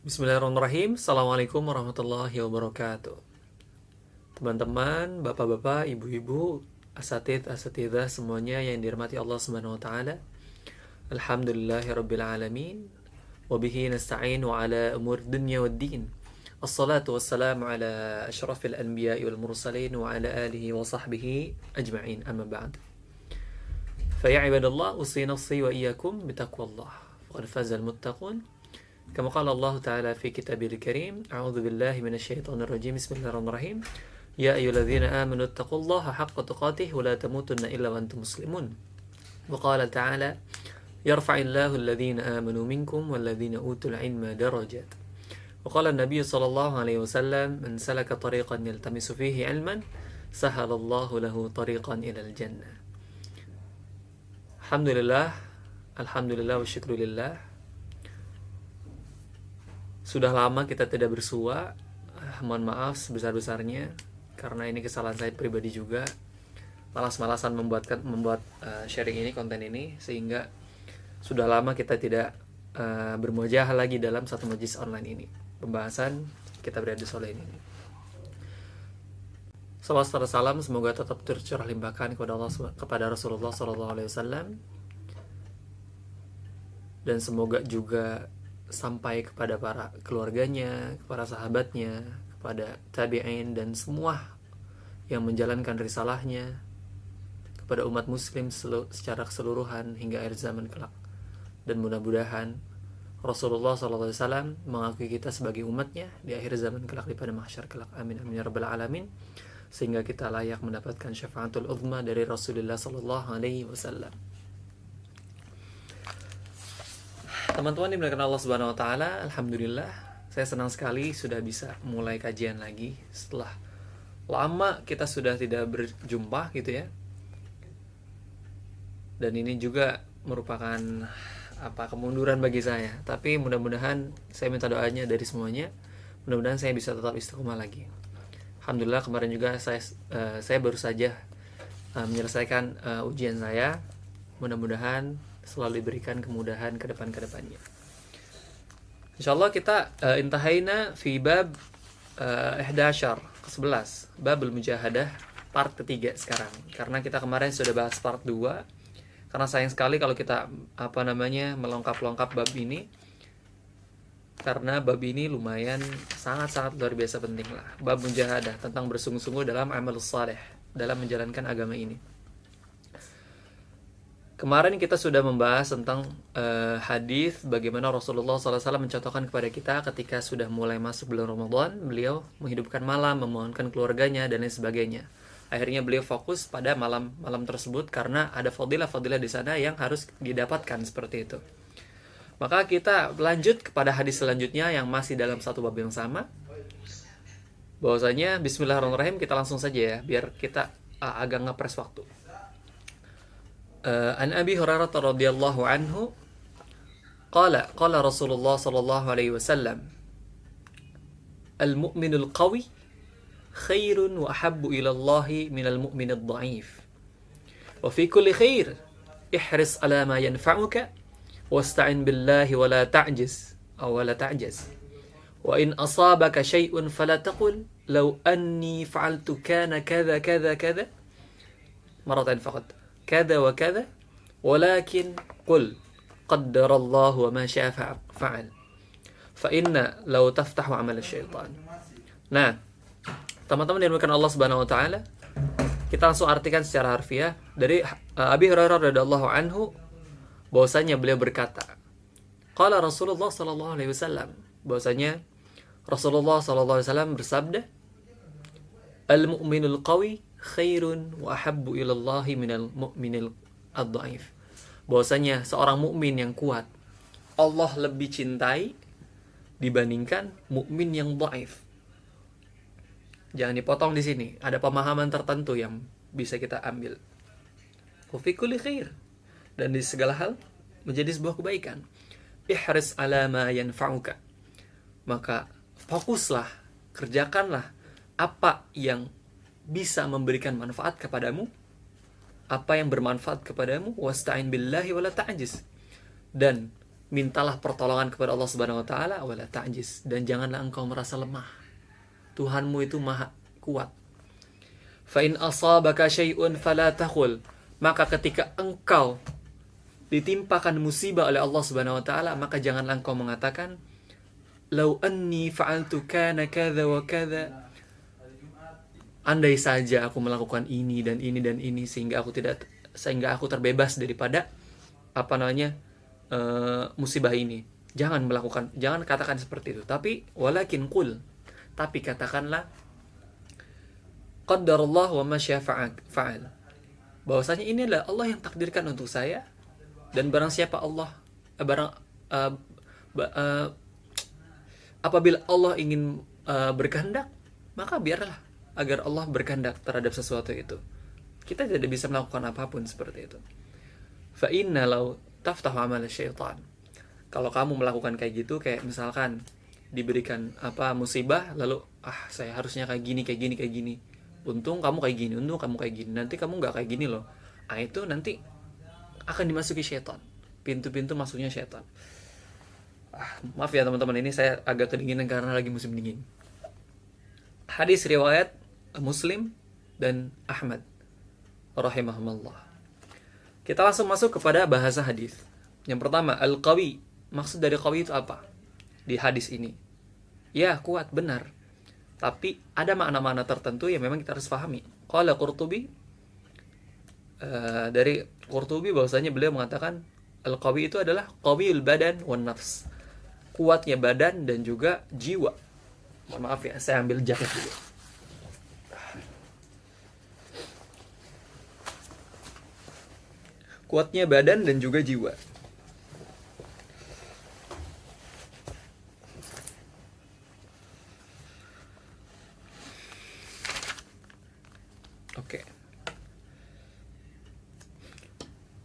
Bismillahirrahmanirrahim. Assalamualaikum warahmatullahi wabarakatuh. Teman-teman, bapak-bapak, ibu-ibu, asatidzah semuanya yang dirahmati Allah Subhanahu wa taala. Alhamdulillahirabbil alamin. Wa bihi nasta'in wa ala umur dunya waddin. Assalatu wassalamu ala asyrafil anbiya'i wal mursalin wa ala alihi wa sahbihi ajma'in. Amma ba'd. Fa ya ibadallah, usi nafsi wa iyyakum bitaqwallah. Faqad fazal muttaqun. كما قال الله تعالى في كتابه الكريم أعوذ بالله من الشيطان الرجيم بسم الله الرحمن الرحيم يا أيها الذين آمنوا اتقوا الله حق تقاته ولا تموتن إلا وأنتم مسلمون وقال تعالى يرفع الله الذين آمنوا منكم والذين أوتوا العلم درجات وقال النبي صلى الله عليه وسلم من سلك طريقا يلتمس فيه علما سهل الله له طريقا إلى الجنة. الحمد لله والشكر لله. Sudah lama kita tidak bersua. Mohon maaf sebesar-besarnya karena ini kesalahan saya pribadi juga. Malas-malasan membuat sharing ini, konten ini, sehingga sudah lama kita tidak bermuajah lagi dalam satu majlis online ini. Pembahasan kitab Riyadhus Shalihin ini. Salawat serta salam semoga tetap tercurah limpahkan kepada Rasulullah SAW, dan semoga juga sampai kepada para keluarganya, kepada sahabatnya, kepada tabi'in dan semua yang menjalankan risalahnya, kepada umat muslim secara keseluruhan hingga akhir zaman kelak. Dan mudah-mudahan Rasulullah SAW mengakui kita sebagai umatnya di akhir zaman kelak, di pada mahsyar kelak. Amin amin ya rabbal alamin. Sehingga kita layak mendapatkan syafaatul uzma dari Rasulullah SAW. Teman-teman dimuliakan Allah Subhanahu wa taala, alhamdulillah saya senang sekali sudah bisa mulai kajian lagi setelah lama kita sudah tidak berjumpa gitu ya. Dan ini juga merupakan kemunduran bagi saya, tapi mudah-mudahan saya minta doanya dari semuanya. Mudah-mudahan saya bisa tetap istiqomah lagi. Alhamdulillah kemarin juga saya baru saja menyelesaikan ujian saya. Mudah-mudahan selalu diberikan kemudahan ke depannya. Insyaallah kita intahaina fi bab 11 ke-11, babul mujahadah part ketiga sekarang. Karena kita kemarin sudah bahas part 2. Karena sayang sekali kalau kita melengkap bab ini. Karena bab ini lumayan sangat-sangat luar biasa penting lah. Bab mujahadah, tentang bersungguh-sungguh dalam amal saleh, dalam menjalankan agama ini. Kemarin kita sudah membahas tentang hadis bagaimana Rasulullah SAW mencontohkan kepada kita ketika sudah mulai masuk bulan Ramadan, beliau menghidupkan malam, memohonkan keluarganya dan lain sebagainya. Akhirnya beliau fokus pada malam tersebut karena ada fadilah-fadilah di sana yang harus didapatkan seperti itu. Maka kita lanjut kepada hadis selanjutnya yang masih dalam satu bab yang sama. Bahwasanya bismillahirrahmanirrahim, kita langsung saja ya biar kita agak ngepres waktu. An Abi Hurairah radhiyallahu anhu qala Rasulullah sallallahu alaihi wasallam al-mu'minul qawi khairun wa ahabbu ila Allah minal mu'minid dha'if wa fi kulli khair ihris ala ma yanfa'uka wasta'in billahi wa la ta'jiz wa in asabaka shay'un fala taqul law anni fa'altu kana kadha kadha kadha maratan faqat kada wa kada walakin qul qaddarallahu wa ma syaa fa'al fa inna law taftahu amal syaitan. Nah, teman-teman yang dimuliakan Allah Subhanahu wa taala, kita langsung artikan secara harfiah dari Abi Hurairah radhiyallahu anhu, bahwasanya beliau berkata, qala Rasulullah sallallahu alaihi wasallam, bahwasanya Rasulullah sallallahu alaihi wasallam bersabda, al-mu'minul qawi khairun wa ahabbu ilallahi minal mu'minil ad-dha'if. Bahwasanya seorang mukmin yang kuat Allah lebih cintai dibandingkan mukmin yang dhaif. Jangan dipotong di sini, ada pemahaman tertentu yang bisa kita ambil. Wa fi kulli khair, dan di segala hal menjadi sebuah kebaikan. Ihris ala ma yanfa'uka, maka fokuslah, kerjakanlah apa yang bisa memberikan manfaat kepadamu, apa yang bermanfaat kepadamu, wasta'in billahi wala ta'jiz, dan mintalah pertolongan kepada Allah Subhanahu wa taala, wala ta'jiz, dan janganlah engkau merasa lemah. Tuhanmu itu maha kuat. Fa in asabaka syai'un fala taqul, maka ketika engkau ditimpakan musibah oleh Allah Subhanahu wa taala, maka janganlah engkau mengatakan lau anni fa'altu kana kadza wa kadza, andai saja aku melakukan ini dan ini dan ini sehingga aku terbebas daripada musibah ini. Jangan katakan seperti itu. Tapi walakin qul, tapi katakanlah qaddarallah wa ma syaa fa'al, bahwasanya ini adalah Allah yang takdirkan untuk saya, dan barang siapa apabila Allah ingin berkehendak, maka biarlah agar Allah berkehendak terhadap sesuatu itu. Kita tidak bisa melakukan apapun seperti itu. Fa inna law taftahu amal syaitan, kalau kamu melakukan kayak gitu, kayak misalkan diberikan musibah, lalu saya harusnya kayak gini, untung kamu kayak gini, nanti kamu nggak kayak gini loh, itu nanti akan dimasuki syaitan, pintu-pintu masuknya syaitan. Maaf ya teman-teman, ini saya agak kedinginan karena lagi musim dingin. Hadis riwayat Muslim dan Ahmad rahimahumullah. Kita langsung masuk kepada bahasa hadis. Yang pertama, al-qawi. Maksud dari qawi itu apa di hadis ini? Ya, kuat, benar. Tapi ada makna-makna tertentu yang memang kita harus pahami. Qala Qurtubi, dari Qurtubi bahwasanya beliau mengatakan al-qawi itu adalah qawiyul badan wan nafs, kuatnya badan dan juga jiwa. Mohon maaf ya, saya ambil jaket dulu. Kuatnya badan dan juga jiwa. Oke.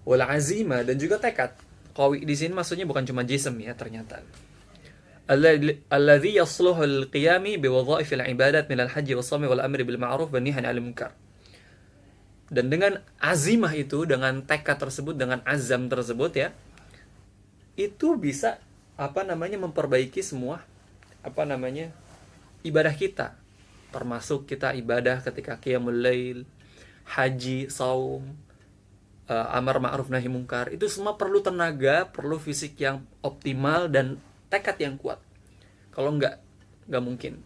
Wal azima, dan juga tekad. Qawi di sini maksudnya bukan cuma jism ya, ternyata. Alladhi yasluhu al-qiyami bi wadhaif al-ibadat min al-hajj was-shawm wal-amri bil ma'ruf wan nahyi 'anil munkar. Dan dengan azimah itu, dengan tekad tersebut, dengan azam tersebut ya, itu bisa memperbaiki semua ibadah kita, termasuk kita ibadah ketika qiyamul lail, haji, saum, amar ma'ruf nahi munkar. Itu semua perlu tenaga, perlu fisik yang optimal dan tekad yang kuat. Kalau nggak mungkin.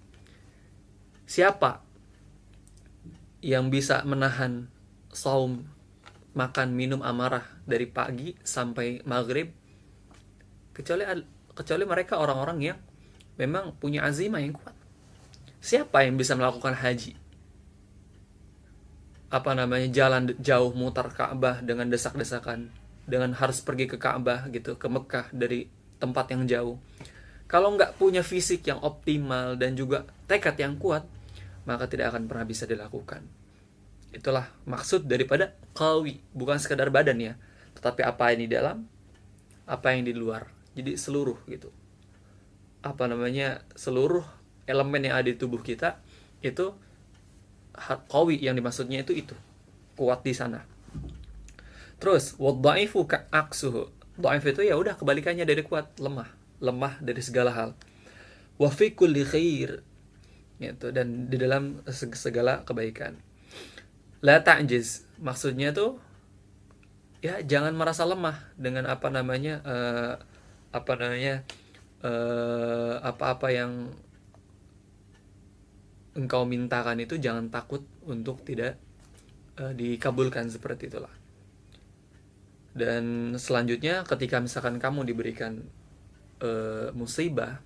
Siapa yang bisa menahan saum, makan, minum, amarah dari pagi sampai maghrib, kecuali mereka orang-orang yang memang punya azimah yang kuat. Siapa yang bisa melakukan haji, jalan jauh mutar Ka'bah dengan desak-desakan, dengan harus pergi ke Ka'bah gitu, ke Mekah dari tempat yang jauh. Kalau nggak punya fisik yang optimal dan juga tekad yang kuat, maka tidak akan pernah bisa dilakukan. Itulah maksud daripada qawi, bukan sekadar badan ya, tetapi apa yang di dalam, apa yang di luar. Jadi seluruh gitu. Seluruh elemen yang ada di tubuh kita itu qawi, yang dimaksudnya itu kuat di sana. Terus wadha'ifu ka'aksuhu. Dhaif itu ya udah kebalikannya dari kuat, lemah dari segala hal. Wa fi kulli khair, gitu, dan di dalam segala kebaikan. La ta'jiz, maksudnya tuh ya jangan merasa lemah dengan apa yang engkau mintakan itu, jangan takut untuk tidak dikabulkan, seperti itulah. Dan selanjutnya ketika misalkan kamu diberikan musibah,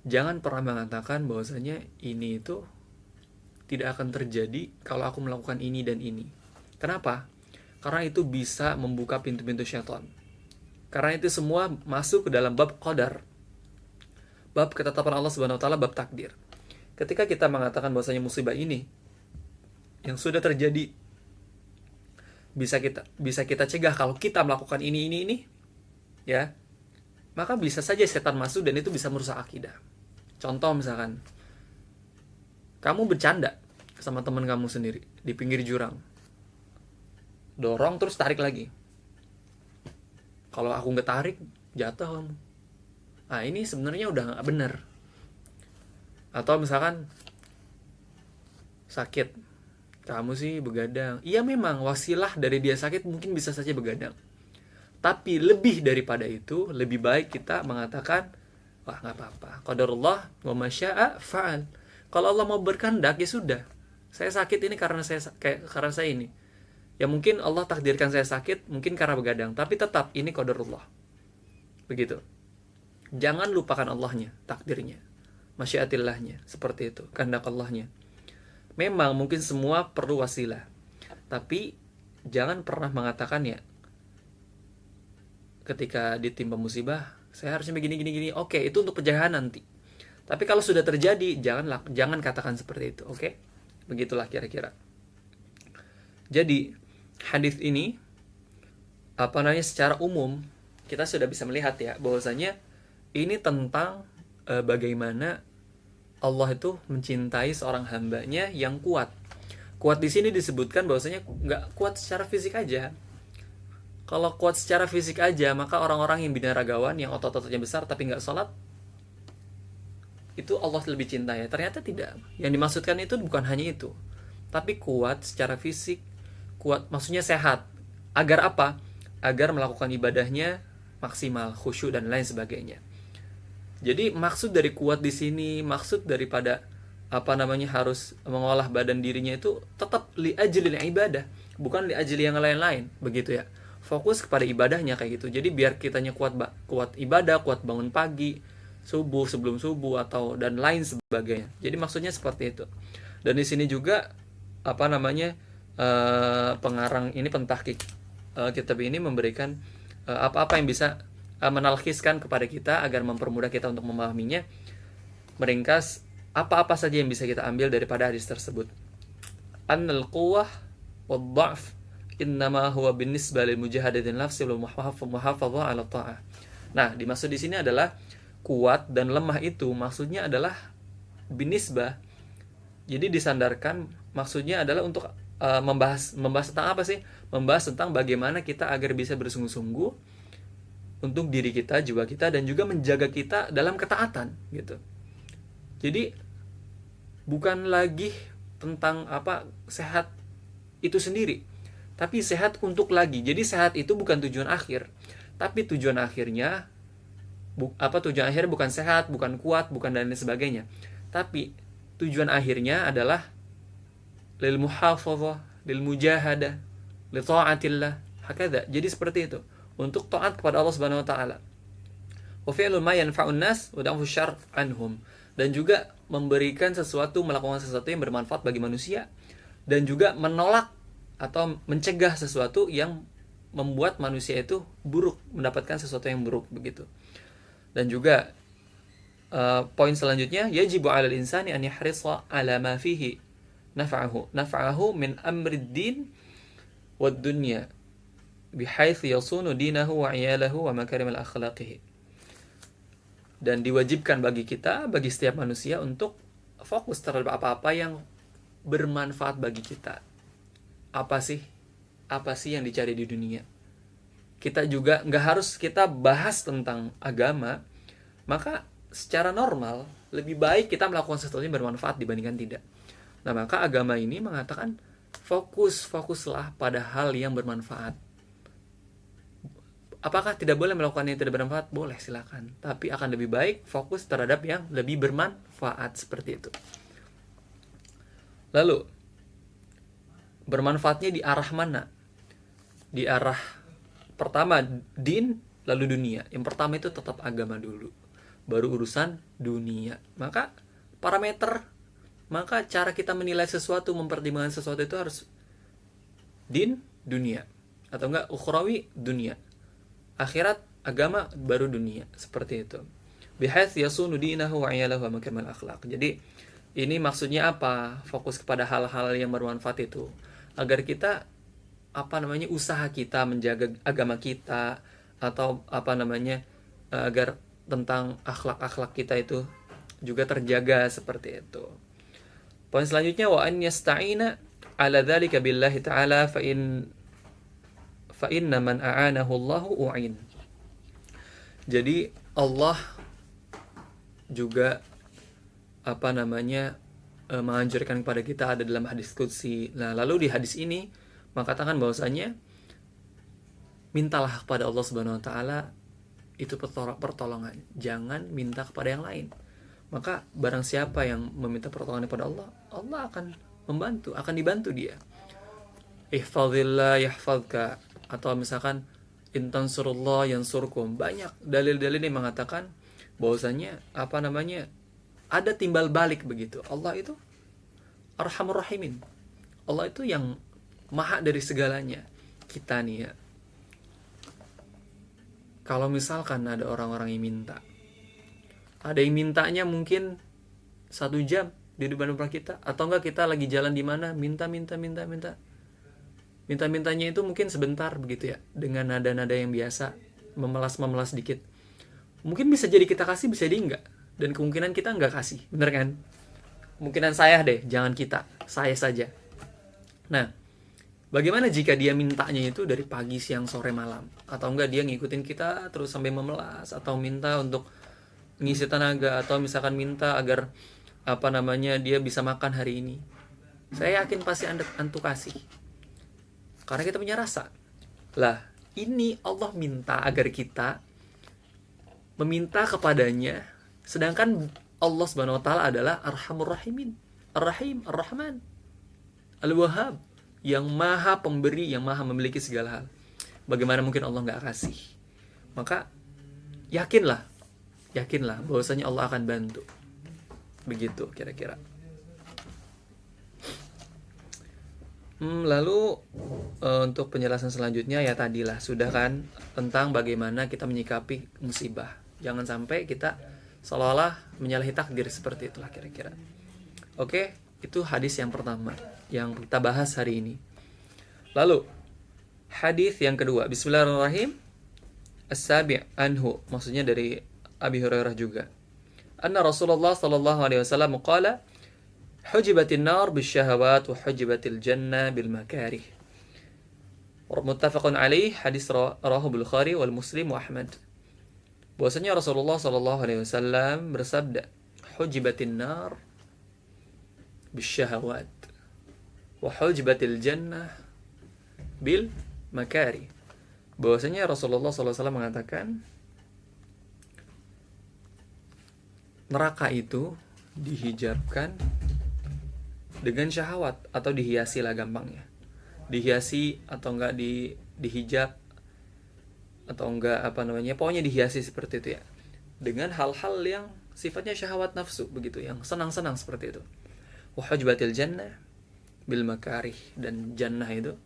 jangan pernah mengatakan bahwasanya ini itu tidak akan terjadi kalau aku melakukan ini dan ini. Kenapa? Karena itu bisa membuka pintu-pintu syaitan. Karena itu semua masuk ke dalam bab qadar, bab ketetapan Allah Subhanahu wa taala, bab takdir. Ketika kita mengatakan bahwasanya musibah ini yang sudah terjadi bisa kita cegah kalau kita melakukan ini ya, maka bisa saja setan masuk dan itu bisa merusak akidah. Contoh misalkan kamu bercanda sama teman kamu sendiri di pinggir jurang, dorong terus tarik lagi. Kalau aku nggak tarik jatuh kamu. Nah, ini sebenarnya udah nggak benar. Atau misalkan sakit, kamu sih begadang. Iya, memang wasilah dari dia sakit mungkin bisa saja begadang. Tapi lebih daripada itu, lebih baik kita mengatakan, wah nggak apa-apa, qadarullah wa masya'a fa'al. Kalau Allah mau berkehendak, ya sudah. Saya sakit ini karena saya ini. Ya mungkin Allah takdirkan saya sakit, mungkin karena begadang. Tapi tetap, ini qadarullah. Begitu. Jangan lupakan Allahnya, takdirnya, masyiatillahnya, seperti itu, kehendak Allahnya. Memang mungkin semua perlu wasilah, tapi jangan pernah mengatakan ya, ketika ditimpa musibah, saya harusnya begini. Oke, itu untuk penjagaan nanti. Tapi kalau sudah terjadi, jangan katakan seperti itu. Oke? Begitulah kira-kira. Jadi, hadis ini secara umum kita sudah bisa melihat ya, bahwasanya ini tentang bagaimana Allah itu mencintai seorang hambanya yang kuat. Kuat di sini disebutkan bahwasanya nggak kuat secara fisik aja. Kalau kuat secara fisik aja, maka orang-orang yang binaragawan, yang otot-ototnya besar tapi nggak sholat, itu Allah lebih cintai. Ternyata tidak. Yang dimaksudkan itu bukan hanya itu, tapi kuat secara fisik, kuat maksudnya sehat. Agar apa? Agar melakukan ibadahnya maksimal, khusyuk dan lain sebagainya. Jadi maksud dari kuat di sini, maksud daripada harus mengolah badan dirinya itu tetap li ajlil ibadah, bukan li ajli yang lain-lain, begitu ya. Fokus kepada ibadahnya kayak gitu. Jadi biar kitanya kuat ibadah, kuat bangun pagi, subuh, sebelum subuh atau dan lain sebagainya. Jadi maksudnya seperti itu. Dan di sini juga pengarang ini, pentahqiq kitab ini memberikan apa-apa yang bisa menalkiskan kepada kita agar mempermudah kita untuk memahaminya. Meringkas apa-apa saja yang bisa kita ambil daripada hadis tersebut. Annal quwwah wad-dha'f innama huwa binisbah lil mujahadatin nafsi wal muhafadzah 'ala ta'ah. Nah, dimaksud di sini adalah kuat dan lemah itu maksudnya adalah binisbah. Jadi disandarkan, maksudnya adalah untuk membahas tentang apa sih? Membahas tentang bagaimana kita agar bisa bersungguh-sungguh untuk diri kita, jiwa kita, dan juga menjaga kita dalam ketaatan gitu. Jadi bukan lagi tentang sehat itu sendiri, tapi sehat untuk lagi. Jadi sehat itu bukan tujuan akhir, tapi tujuan akhirnya tujuan akhirnya bukan sehat, bukan kuat, bukan dan lain sebagainya. Tapi tujuan akhirnya adalah lil muhafadzah, lil mujahadah, li ta'atillah, hakadha. Jadi seperti itu, untuk taat kepada Allah Subhanahu wa taala. Wa fi'lu ma yanfa'un nas wa da'fu syarr anhum. Dan juga memberikan sesuatu, melakukan sesuatu yang bermanfaat bagi manusia, dan juga menolak atau mencegah sesuatu yang membuat manusia itu buruk, mendapatkan sesuatu yang buruk begitu. Dan juga poin selanjutnya, yajibu 'alal insani an yahrisa 'ala ma fihi naf'ahu min amrid din wad dunya bihaitsu yasunu dinahu wa 'iyalahu wa makarimal akhlaqihi. Dan diwajibkan bagi kita, bagi setiap manusia, untuk fokus terhadap apa-apa yang bermanfaat bagi kita. Apa sih yang dicari di dunia? Kita juga nggak harus kita bahas tentang agama, maka secara normal lebih baik kita melakukan sesuatu yang bermanfaat dibandingkan tidak. Nah, maka agama ini mengatakan fokuslah pada hal yang bermanfaat. Apakah tidak boleh melakukan yang tidak bermanfaat? Boleh, silakan. Tapi akan lebih baik fokus terhadap yang lebih bermanfaat, seperti itu. Lalu, bermanfaatnya di arah mana? Di arah pertama din, lalu dunia. Yang pertama itu tetap agama dulu, baru urusan dunia. Maka cara kita menilai sesuatu, mempertimbangkan sesuatu itu harus din, dunia, atau enggak ukhrawi, dunia, akhirat, agama, baru dunia, seperti itu. Bihaits yasunu dinahu wa 'iyalahu wa makamal akhlaq. Jadi ini maksudnya apa? Fokus kepada hal-hal yang bermanfaat itu agar kita usaha kita menjaga agama kita, atau agar tentang akhlak-akhlak kita itu juga terjaga, seperti itu. Poin selanjutnya, wa an yasta'ina 'ala dzalika billahi ta'ala fa inna man a'anahu Allahu u'in. Jadi Allah juga menganjurkan kepada kita, ada dalam hadis qudsi. Nah, lalu di hadis ini mengatakan bahwasanya mintalah kepada Allah Subhanahu wa taala itu pertolongan, jangan minta kepada yang lain. Maka barang siapa yang meminta pertolongan kepada Allah, Allah akan membantu, akan dibantu dia. Ihfazillah yahfazka, atau misalkan intansurullah yansurkum. Banyak dalil-dalil yang mengatakan bahwasanya ada timbal balik begitu. Allah itu Arhamur Rahimin. Allah itu yang maha dari segalanya. Kita nih ya, kalau misalkan ada orang-orang yang minta, ada yang mintanya mungkin 1 jam di depan rumah kita, atau enggak kita lagi jalan di mana, mintanya itu mungkin sebentar begitu ya, dengan nada-nada yang biasa, memelas dikit. Mungkin bisa jadi kita kasih, bisa jadi enggak, dan kemungkinan kita enggak kasih, bener kan? Kemungkinan saya deh, jangan kita, saya saja. Nah, bagaimana jika dia mintanya itu dari pagi, siang, sore, malam, atau enggak dia ngikutin kita terus sampai memelas, atau minta untuk ngisi tenaga, atau misalkan minta agar dia bisa makan hari ini. Saya yakin pasti antu kasih, karena kita punya rasa. Lah, ini Allah minta agar kita meminta kepadanya, sedangkan Allah Subhanahu wa taala adalah Arhamur Rahimin, Ar-Rahim, Ar-Rahman, Al-Wahhab, yang maha pemberi, yang maha memiliki segala hal. Bagaimana mungkin Allah nggak kasih? Maka yakinlah bahwasanya Allah akan bantu. Begitu kira-kira. Lalu untuk penjelasan selanjutnya ya tadilah sudah kan, tentang bagaimana kita menyikapi musibah. Jangan sampai kita seolah-olah menyalahi takdir, seperti itulah kira-kira. Oke, itu hadis yang pertama yang kita bahas hari ini. Lalu hadis yang kedua, bismillahirrahmanirrahim. As-sabi' anhu, maksudnya dari Abi Hurairah juga. Anna Rasulullah sallallahu alaihi wasallam qala, hujibatin nar bisyahawat wa hujibatil jannah bil makarih. Muttafaqun alaih, hadis rawahu Bukhari wal Muslim wa Ahmad. Bahwasanya Rasulullah sallallahu alaihi wasallam bersabda, hujibatin nar bisyahawat wa hujibatil jannah bil makari. Bahwasanya Rasulullah SAW mengatakan neraka itu dihijabkan dengan syahwat, atau dihiasi lah gampangnya, dihiasi atau enggak dihijab, atau enggak pokoknya dihiasi seperti itu ya, dengan hal-hal yang sifatnya syahwat nafsu begitu, yang senang-senang seperti itu. Wa hujibatil jannah bil makarih, dan jannah itu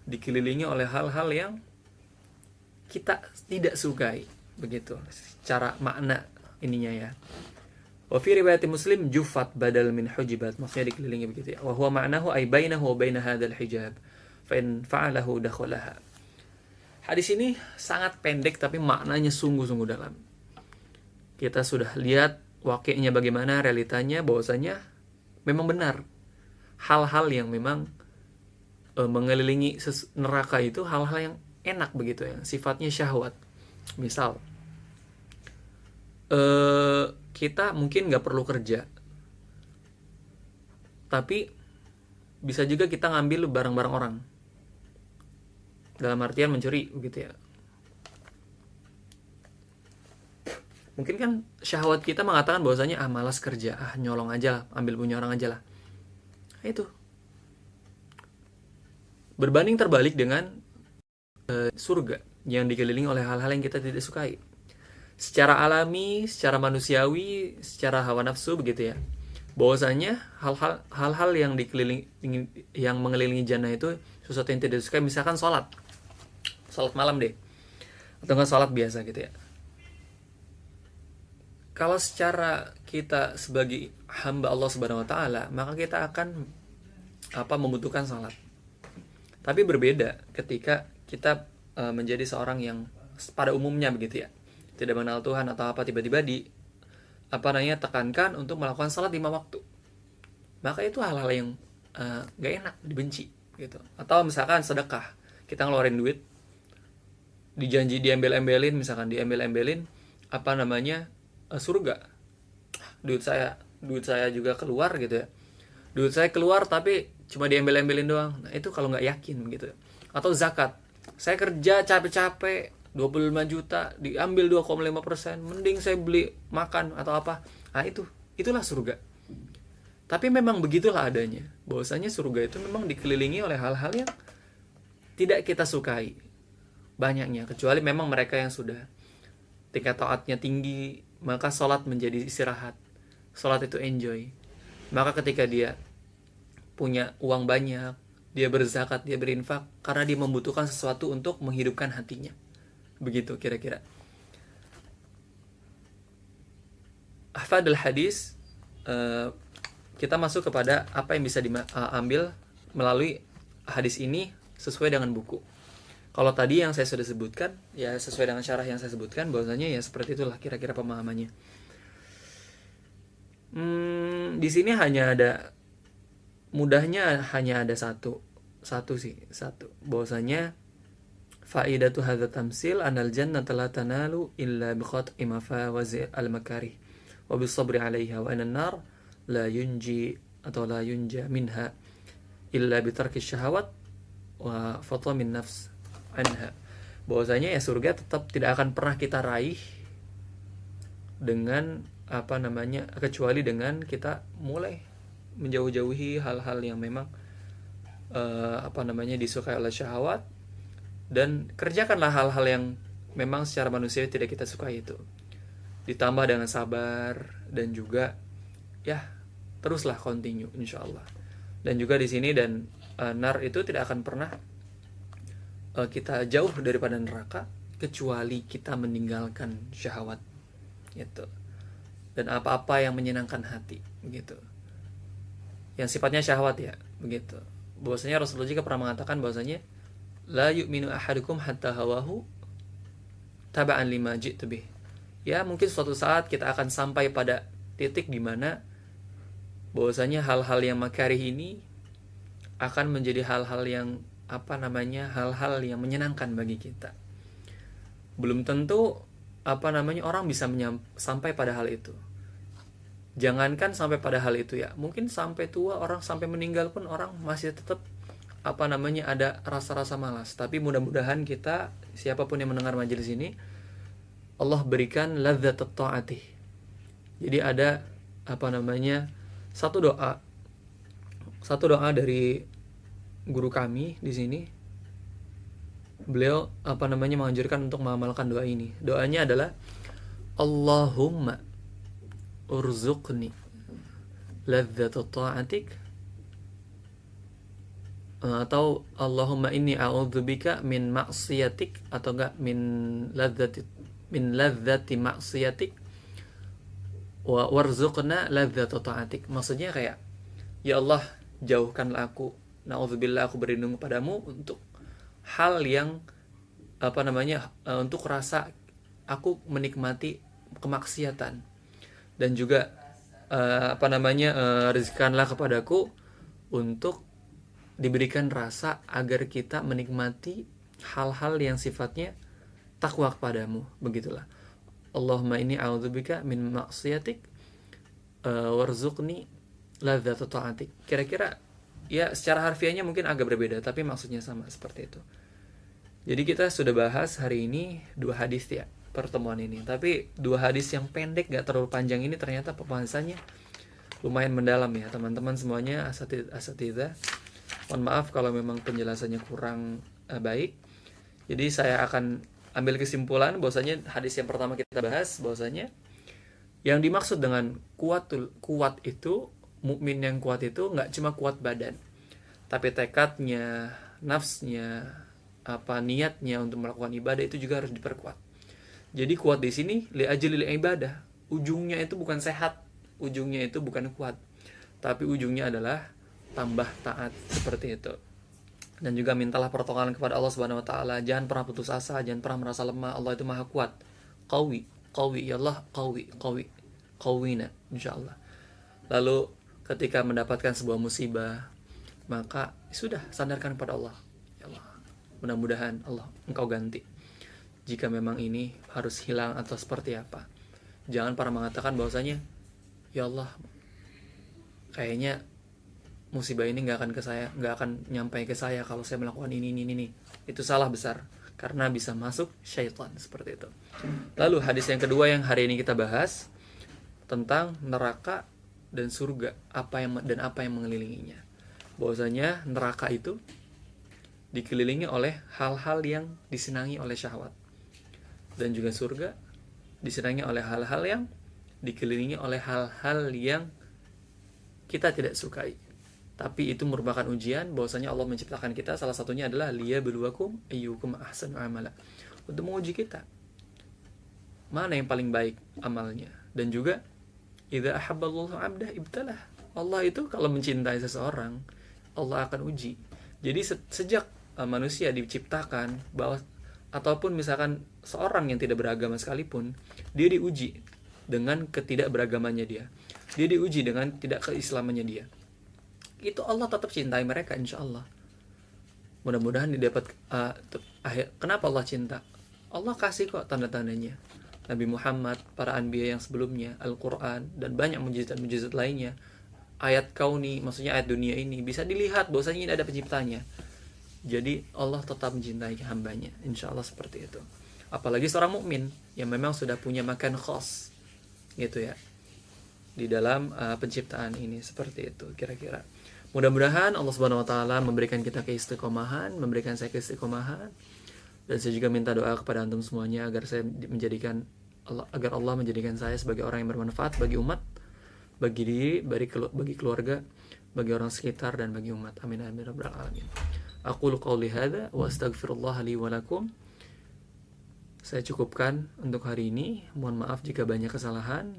dikelilingi oleh hal-hal yang kita tidak sukai begitu, secara makna ininya ya. Wa fi riwayat Muslim, jufat badal min hujibat, maksudnya dikelilingi begitu ya. Wa huwa ma'nahu ay bainahu wa baina hadzal hijab fa in fa'alahu dakhalaha. Hadis ini sangat pendek tapi maknanya sungguh-sungguh dalam. Kita sudah lihat waqi'nya bagaimana, realitanya bahwasanya memang benar. Hal-hal yang memang mengelilingi neraka itu hal-hal yang enak begitu ya, sifatnya syahwat. Misal kita mungkin nggak perlu kerja, tapi bisa juga kita ngambil barang-barang orang, dalam artian mencuri begitu ya. Mungkin kan syahwat kita mengatakan bahwasanya malas kerja, nyolong aja lah, ambil punya orang aja lah. Itu berbanding terbalik dengan surga yang dikelilingi oleh hal-hal yang kita tidak sukai. Secara alami, secara manusiawi, secara hawa nafsu begitu ya. Bahwasanya hal-hal yang yang mengelilingi jannah itu sesuatu yang tidak disukai, misalkan salat malam deh, atau enggak salat biasa gitu ya. Kalau secara kita sebagai hamba Allah Subhanahu wa taala, maka kita akan membutuhkan salat. Tapi berbeda ketika kita menjadi seorang yang pada umumnya begitu ya, tidak mengenal Tuhan atau tiba-tiba tekankan untuk melakukan salat 5 waktu. Maka itu hal-hal yang gak enak, dibenci gitu. Atau misalkan sedekah, kita ngeluarin duit dijanji diembel-embelin, misalkan diembel-embelin apa namanya, surga. Duit saya juga keluar gitu ya. Duit saya keluar tapi cuma diembel-embelin doang. Nah, itu kalau nggak yakin gitu. Atau zakat. Saya kerja capek-capek 25 juta diambil 2,5%, mending saya beli makan atau apa. Nah, itulah surga. Tapi memang begitulah adanya. Bahwasanya surga itu memang dikelilingi oleh hal-hal yang tidak kita sukai banyaknya, kecuali memang mereka yang sudah tingkat taatnya tinggi, maka sholat menjadi istirahat. Sholat itu enjoy. Maka ketika dia punya uang banyak, dia berzakat, dia berinfak, karena dia membutuhkan sesuatu untuk menghidupkan hatinya. Begitu kira-kira. Ahfadul hadis, kita masuk kepada apa yang bisa diambil melalui hadis ini sesuai dengan buku. Kalau tadi yang saya sudah sebutkan, ya sesuai dengan syarah yang saya sebutkan, bahwasanya ya seperti itulah kira-kira pemahamannya. Di sini mudahnya hanya ada satu bahwasanya faidatu hadza tamsil anal jannata la tanalu illa biqat'i mafawiz al makarih wa bisabri 'alaiha wa anan nar la yunji atau la yunja minha illa bitarki syahawat wa fatamin nafs anha. Bahwasanya ya surga tetap tidak akan pernah kita raih dengan apa namanya, kecuali dengan kita mulai menjauh-jauhi hal-hal yang memang disukai oleh syahwat, dan kerjakanlah hal-hal yang memang secara manusia tidak kita sukai itu. Ditambah dengan sabar dan juga ya teruslah continue insyaallah. Dan juga di sini dan nar itu tidak akan pernah kita jauh daripada neraka kecuali kita meninggalkan syahwat gitu, dan apa-apa yang menyenangkan hati gitu, yang sifatnya syahwat ya begitu. Bahwasanya Rasulullah juga pernah mengatakan bahwasanya la yu'minu ahadukum hatta hawahu taba'an lima ji'tu bih. Ya mungkin suatu saat kita akan sampai pada titik di mana bahwasanya hal-hal yang makarih ini akan menjadi hal-hal yang hal-hal yang menyenangkan bagi kita. Belum tentu orang bisa sampai pada hal itu. Jangankan sampai pada hal itu ya, mungkin sampai tua, orang sampai meninggal pun orang masih tetap ada rasa-rasa malas. Tapi mudah-mudahan kita, siapapun yang mendengar majelis ini, Allah berikan ladzat taati. Jadi ada satu doa dari guru kami di sini. Beliau menganjurkan untuk mengamalkan doa ini. Doanya adalah Allahumma urzuqni ladzat ta'atik, atau Allahumma inni a'udzubika min maksiatik, atau enggak min ladzati maksiatik wa warzuqna ladzat ta'atik. Maksudnya kayak, ya Allah, jauhkanlah aku, na'udzubillah, aku berlindung padamu untuk hal yang untuk rasa aku menikmati kemaksiatan, dan juga rezekikanlah kepadaku untuk diberikan rasa agar kita menikmati hal-hal yang sifatnya takwa kepadamu. Begitulah. Allahumma inni a'udzubika min maksiatik warzuqni ladzat ta'atik. Kira-kira ya secara harfiahnya mungkin agak berbeda, tapi maksudnya sama seperti itu. Jadi kita sudah bahas hari ini 2 hadis ya pertemuan ini. Tapi 2 hadis yang pendek, gak terlalu panjang ini ternyata pembahasannya lumayan mendalam ya teman-teman semuanya, asatidzah. Mohon maaf kalau memang penjelasannya kurang baik. Jadi saya akan ambil kesimpulan bahwasanya hadis yang pertama kita bahas bahwasanya yang dimaksud dengan kuat itu, mukmin yang kuat itu nggak cuma kuat badan, tapi tekadnya, nafsnya, niatnya untuk melakukan ibadah itu juga harus diperkuat. Jadi kuat di sini li ajlil ibadah. Ujungnya itu bukan sehat, ujungnya itu bukan kuat, tapi ujungnya adalah tambah taat, seperti itu. Dan juga mintalah pertolongan kepada Allah Subhanahu wa taala, jangan pernah putus asa, jangan pernah merasa lemah. Allah itu Maha kuat. Qawi, ya Allah, qawina insyaallah. Lalu ketika mendapatkan sebuah musibah, maka sudah sandarkan pada Allah. Ya Allah, mudah-mudahan Allah engkau ganti. jika memang ini harus hilang atau seperti apa. Jangan pernah mengatakan bahwasanya, ya Allah, kayaknya musibah ini nggak akan nyampai ke saya kalau saya melakukan ini. Itu salah besar, karena bisa masuk syaitan seperti itu. Lalu hadis yang kedua yang hari ini kita bahas tentang neraka dan surga, apa yang mengelilinginya. Bahwasanya neraka itu dikelilingi oleh hal-hal yang disenangi oleh syahwat, dan juga surga disenangi oleh hal-hal yang dikelilingi oleh hal-hal yang kita tidak sukai. Tapi itu merupakan ujian bahwasanya Allah menciptakan kita, salah satunya adalah liyabluwakum ayyukum ahsanu amala, untuk menguji kita mana yang paling baik amalnya. Dan juga idza ahabballahu 'abdah ibtalah, Allah itu kalau mencintai seseorang, Allah akan uji. Jadi sejak manusia diciptakan, bahwa ataupun misalkan seorang yang tidak beragama sekalipun, dia diuji dengan ketidakberagamannya dia diuji dengan tidak keislamannya dia, itu Allah tetap cintai mereka, insya Allah. Mudah-mudahan didapat kenapa Allah cinta? Allah kasih kok tanda-tandanya. Nabi Muhammad, para anbiya yang sebelumnya, Al-Quran, dan banyak mujizat-mujizat lainnya. Ayat kauni, maksudnya ayat dunia ini, bisa dilihat bahwasanya ini ada penciptanya. Jadi Allah tetap mencintai hambanya, insya Allah seperti itu. Apalagi seorang mukmin yang memang sudah punya makan khas, gitu ya, di dalam penciptaan ini, seperti itu kira-kira. Mudah-mudahan Allah Subhanahu Wa Taala memberikan kita keistiqomahan, memberikan saya keistiqomahan, dan saya juga minta doa kepada antum semuanya agar Allah menjadikan saya sebagai orang yang bermanfaat bagi umat, bagi diri, bagi keluarga, bagi orang sekitar, dan bagi umat. Amin amin rabbal alamin. Aqulu qawli hadza wa astaghfirullah li wa lakum. Saya cukupkan untuk hari ini. Mohon maaf jika banyak kesalahan.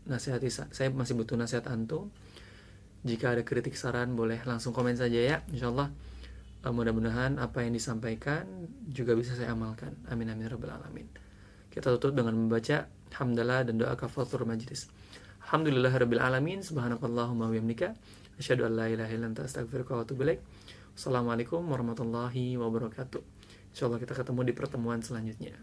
Saya masih butuh nasihat antum. Jika ada kritik saran boleh langsung komen saja ya. Insyaallah mudah-mudahan apa yang disampaikan juga bisa saya amalkan. Amin amin rabbal alamin. Kita tutup dengan membaca hamdalah dan doa kafaratul majlis. Alhamdulillahirabbil alamin. Subhanakallahumma wa bihamdika asyhadu an la ilaha illa anta astaghfiruka wa atubu ilaik. Assalamualaikum warahmatullahi wabarakatuh. Insyaallah kita ketemu di pertemuan selanjutnya.